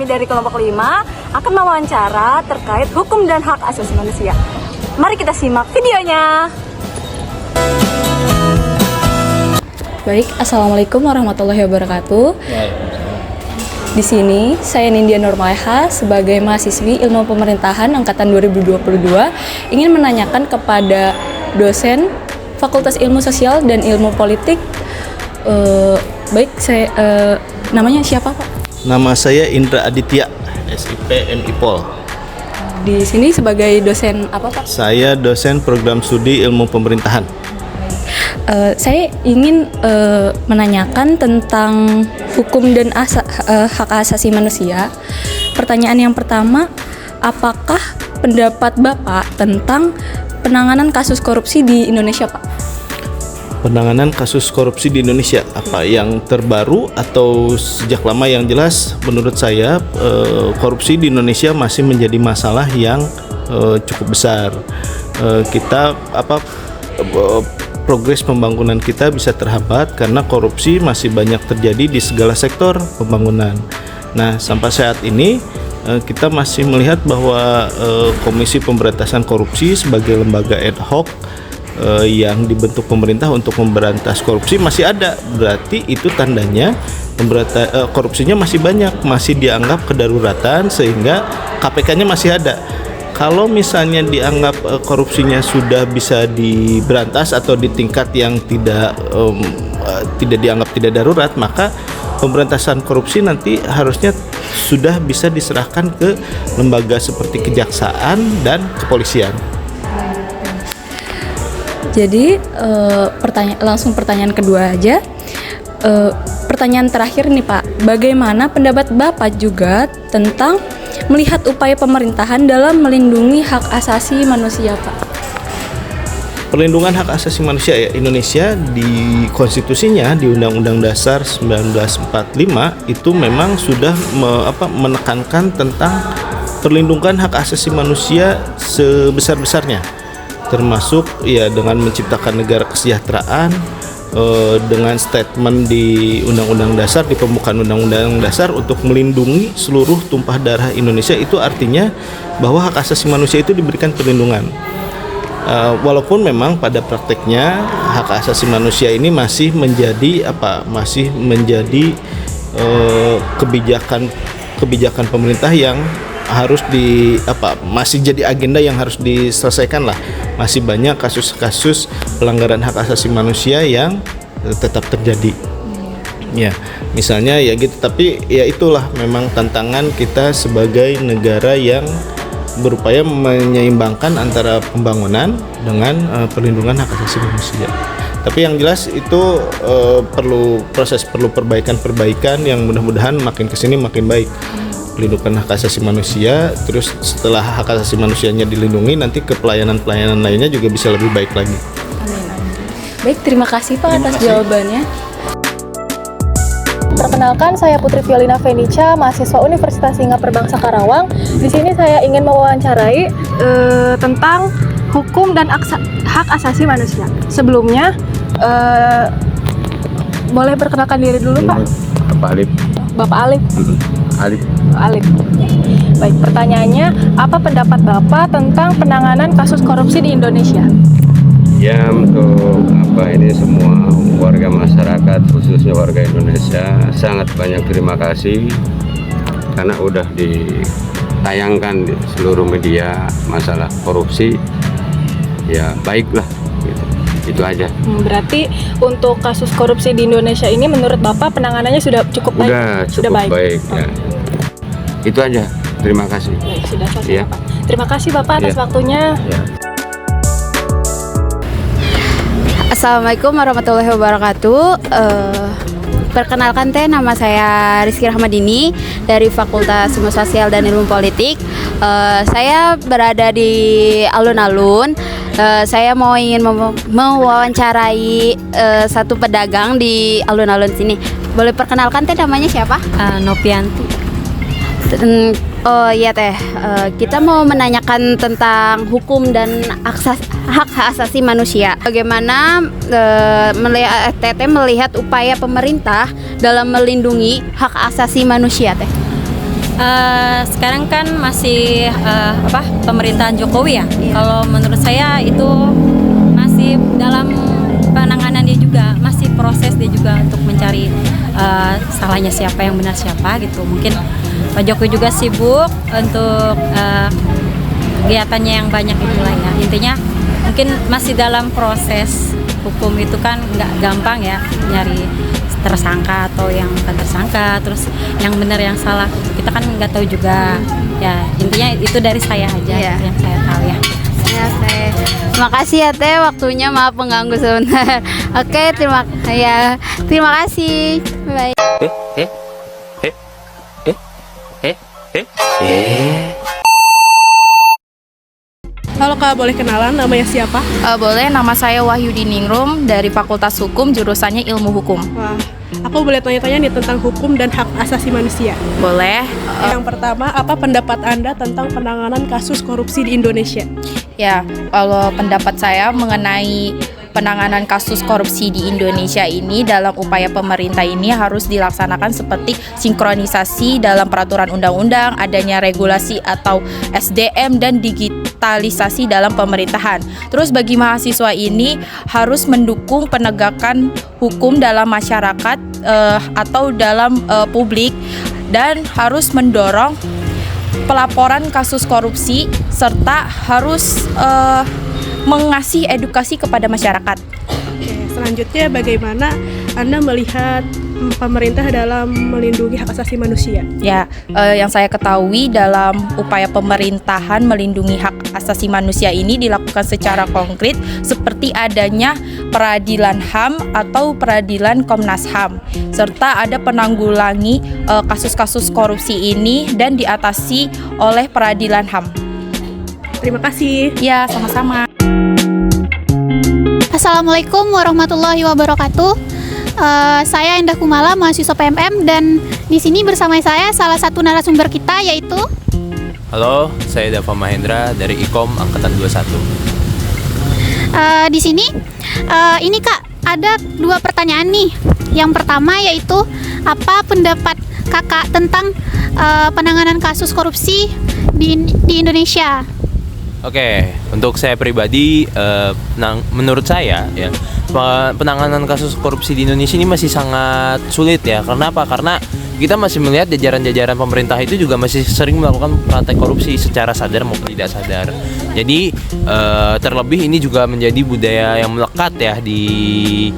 dari kelompok 5 akan mewawancara terkait hukum dan hak asasi manusia. Mari kita simak videonya. Baik, Assalamualaikum warahmatullahi wabarakatuh. Di sini saya Nindya Nurmaleha sebagai mahasiswi Ilmu Pemerintahan angkatan 2022 ingin menanyakan kepada dosen Fakultas Ilmu Sosial dan Ilmu Politik. Namanya siapa, Pak? Nama saya Indra Aditya, SIP MIPOL. Di sini sebagai dosen apa, Pak? Saya dosen program studi Ilmu Pemerintahan. Saya ingin menanyakan tentang hukum dan hak asasi manusia. Pertanyaan yang pertama, apakah pendapat Bapak tentang penanganan kasus korupsi di Indonesia, Pak? Penanganan kasus korupsi di Indonesia, apa yang terbaru atau sejak lama? Yang jelas menurut saya korupsi di Indonesia masih menjadi masalah yang cukup besar. Progres pembangunan kita bisa terhambat karena korupsi masih banyak terjadi di segala sektor pembangunan. Nah, sampai saat ini kita masih melihat bahwa Komisi Pemberantasan Korupsi sebagai lembaga ad hoc yang dibentuk pemerintah untuk memberantas korupsi masih ada. Berarti itu tandanya korupsinya masih banyak, masih dianggap kedaruratan sehingga KPK-nya masih ada. Kalau misalnya dianggap korupsinya sudah bisa diberantas atau di tingkat yang tidak dianggap tidak darurat, maka pemberantasan korupsi nanti harusnya sudah bisa diserahkan ke lembaga seperti kejaksaan dan kepolisian. Jadi pertanyaan kedua aja. Pertanyaan terakhir nih, Pak, bagaimana pendapat Bapak juga tentang melihat upaya pemerintahan dalam melindungi hak asasi manusia, Pak? Perlindungan hak asasi manusia Indonesia di konstitusinya, di Undang-Undang Dasar 1945 itu memang sudah menekankan tentang perlindungan hak asasi manusia sebesar-besarnya, termasuk ya dengan menciptakan negara kesejahteraan. Dengan statement di Undang-Undang Dasar, di pembukaan Undang-Undang Dasar untuk melindungi seluruh tumpah darah Indonesia, itu artinya bahwa hak asasi manusia itu diberikan perlindungan. Walaupun memang pada prakteknya hak asasi manusia ini masih menjadi kebijakan pemerintah yang harus masih jadi agenda yang harus diselesaikan lah. Masih banyak kasus-kasus pelanggaran hak asasi manusia yang tetap terjadi. Ya, misalnya ya gitu, tapi ya itulah memang tantangan kita sebagai negara yang berupaya menyeimbangkan antara pembangunan dengan perlindungan hak asasi manusia. Tapi yang jelas itu perlu perbaikan yang mudah-mudahan makin kesini makin baik. Pelindungan hak asasi manusia, terus setelah hak asasi manusianya dilindungi, nanti ke pelayanan-pelayanan lainnya juga bisa lebih baik lagi. Amin. Baik, terima kasih Pak atas jawabannya. Perkenalkan, saya Putri Violina Venica, mahasiswa Universitas Lingga Perbangsa Karawang. Di sini saya ingin mewawancarai tentang hukum dan hak asasi manusia. Sebelumnya, boleh perkenalkan diri dulu, Pak? Bapak Alif. Bapak Alif. Alif. Alif. Baik, pertanyaannya, apa pendapat Bapak tentang penanganan kasus korupsi di Indonesia? Ya, untuk ini semua warga masyarakat, khususnya warga Indonesia, sangat banyak terima kasih karena udah ditayangkan di seluruh media masalah korupsi. Ya, baiklah gitu. Itu aja. Berarti untuk kasus korupsi di Indonesia ini menurut Bapak penanganannya sudah cukup baik? Sudah baik. Ya. Itu aja. Terima kasih. Baik, sudah selesai, ya. Bapak. Terima kasih Bapak atas waktunya. Ya. Assalamualaikum warahmatullahi wabarakatuh. Perkenalkan nama saya Rizky Rahmadini dari Fakultas Ilmu Sosial dan Ilmu Politik. Saya berada di alun-alun. Saya ingin mewawancarai satu pedagang di alun-alun sini. Boleh perkenalkan namanya siapa? Nopianti. Oh iya Teh, kita mau menanyakan tentang hukum dan hak asasi manusia. Bagaimana Teteh melihat upaya pemerintah dalam melindungi hak asasi manusia Teh? Sekarang kan masih pemerintahan Jokowi ya. Kalau menurut saya itu masih dalam penanganan dia juga, masih proses dia juga untuk mencari salahnya siapa, yang benar siapa gitu. Mungkin Pak Jokowi juga sibuk untuk kegiatannya yang banyak itulah ya. Intinya mungkin masih dalam proses. Hukum itu kan nggak gampang ya, nyari tersangka atau yang bukan tersangka, terus yang benar yang salah kita kan nggak tahu juga ya. Intinya itu dari saya aja yang saya tahu ya. Ya, Teh. Terima kasih ya Teh, waktunya maaf mengganggu sebentar. Oke, terima kasih. Bye. Halo Kak, boleh kenalan namanya siapa? Boleh, nama saya Wahyudi Ningrum dari Fakultas Hukum, jurusannya Ilmu Hukum. Wah, aku boleh tanya-tanya nih tentang hukum dan hak asasi manusia. Boleh. Yang pertama, apa pendapat Anda tentang penanganan kasus korupsi di Indonesia? Ya, kalau pendapat saya mengenai penanganan kasus korupsi di Indonesia ini, dalam upaya pemerintah ini harus dilaksanakan seperti sinkronisasi dalam peraturan undang-undang, adanya regulasi atau SDM dan digitalisasi dalam pemerintahan. Terus bagi mahasiswa ini harus mendukung penegakan hukum dalam masyarakat atau dalam publik, dan harus mendorong pelaporan kasus korupsi serta harus mengasih edukasi kepada masyarakat. Oke, selanjutnya bagaimana Anda melihat pemerintah dalam melindungi hak asasi manusia? Ya, yang saya ketahui dalam upaya pemerintahan melindungi hak asasi manusia ini dilakukan secara konkret seperti adanya peradilan HAM atau peradilan Komnas HAM, serta ada penanggulangi kasus-kasus korupsi ini dan diatasi oleh peradilan HAM. Terima kasih. Ya, sama-sama. Assalamualaikum warahmatullahi wabarakatuh. Saya Endah Kumala, mahasiswa PMM, dan di sini bersama saya salah satu narasumber kita yaitu. Halo, saya Dava Mahendra dari IKOM Angkatan 21. Di sini, ini Kak, ada dua pertanyaan nih. Yang pertama yaitu apa pendapat Kakak tentang penanganan kasus korupsi di Indonesia? Oke, untuk saya pribadi, menurut saya ya, penanganan kasus korupsi di Indonesia ini masih sangat sulit ya. Karena apa? Karena kita masih melihat jajaran-jajaran pemerintah itu juga masih sering melakukan praktek korupsi secara sadar maupun tidak sadar. Jadi terlebih ini juga menjadi budaya yang melekat ya di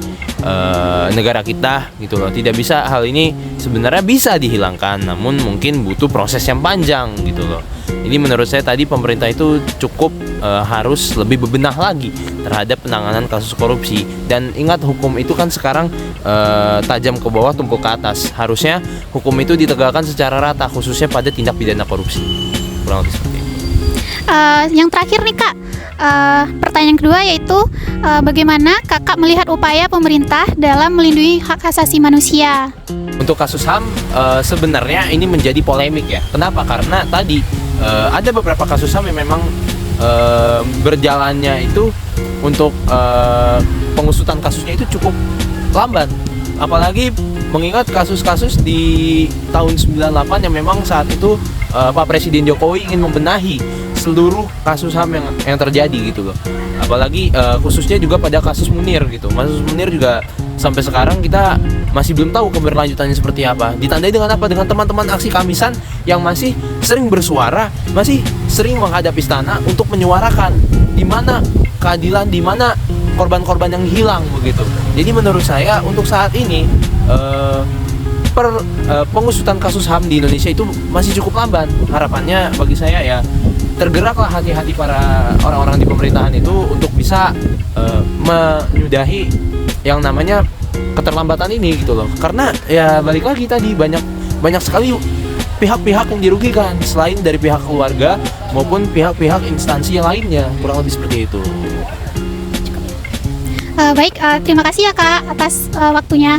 negara kita gitu loh. Tidak bisa, hal ini sebenarnya bisa dihilangkan, namun mungkin butuh proses yang panjang gitu loh. Jadi menurut saya tadi pemerintah itu cukup harus lebih bebenah lagi terhadap penanganan kasus korupsi. Dan ingat, hukum itu kan sekarang tajam ke bawah tumpul ke atas. Harusnya hukum itu ditegakkan secara rata, khususnya pada tindak pidana korupsi. Kurang lebih seperti itu. Yang terakhir nih Kak, pertanyaan kedua yaitu bagaimana Kakak melihat upaya pemerintah dalam melindungi hak asasi manusia? Untuk kasus HAM sebenarnya ini menjadi polemik ya. Kenapa? Karena tadi ada beberapa kasus HAM yang memang berjalannya itu untuk pengusutan kasusnya itu cukup lamban. Apalagi mengingat kasus-kasus di tahun 98 yang memang saat itu Pak Presiden Jokowi ingin membenahi seluruh kasus HAM yang terjadi gitu loh. Apalagi khususnya juga pada kasus Munir gitu. Kasus Munir juga sampai sekarang kita masih belum tahu keberlanjutannya seperti apa. Ditandai dengan apa? Dengan teman-teman aksi Kamisan yang masih sering bersuara, masih sering menghadap istana untuk menyuarakan di mana keadilan, di mana korban-korban yang hilang begitu. Jadi menurut saya untuk saat ini pengusutan kasus HAM di Indonesia itu masih cukup lamban. Harapannya bagi saya ya, tergeraklah hati-hati para orang-orang di pemerintahan itu untuk bisa menyudahi yang namanya keterlambatan ini gitu loh. Karena ya balik lagi tadi banyak sekali pihak-pihak yang dirugikan selain dari pihak keluarga maupun pihak-pihak instansi yang lainnya. Kurang lebih seperti itu. Baik, terima kasih ya Kak atas waktunya.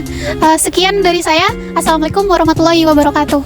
Sekian dari saya. Assalamualaikum warahmatullahi wabarakatuh.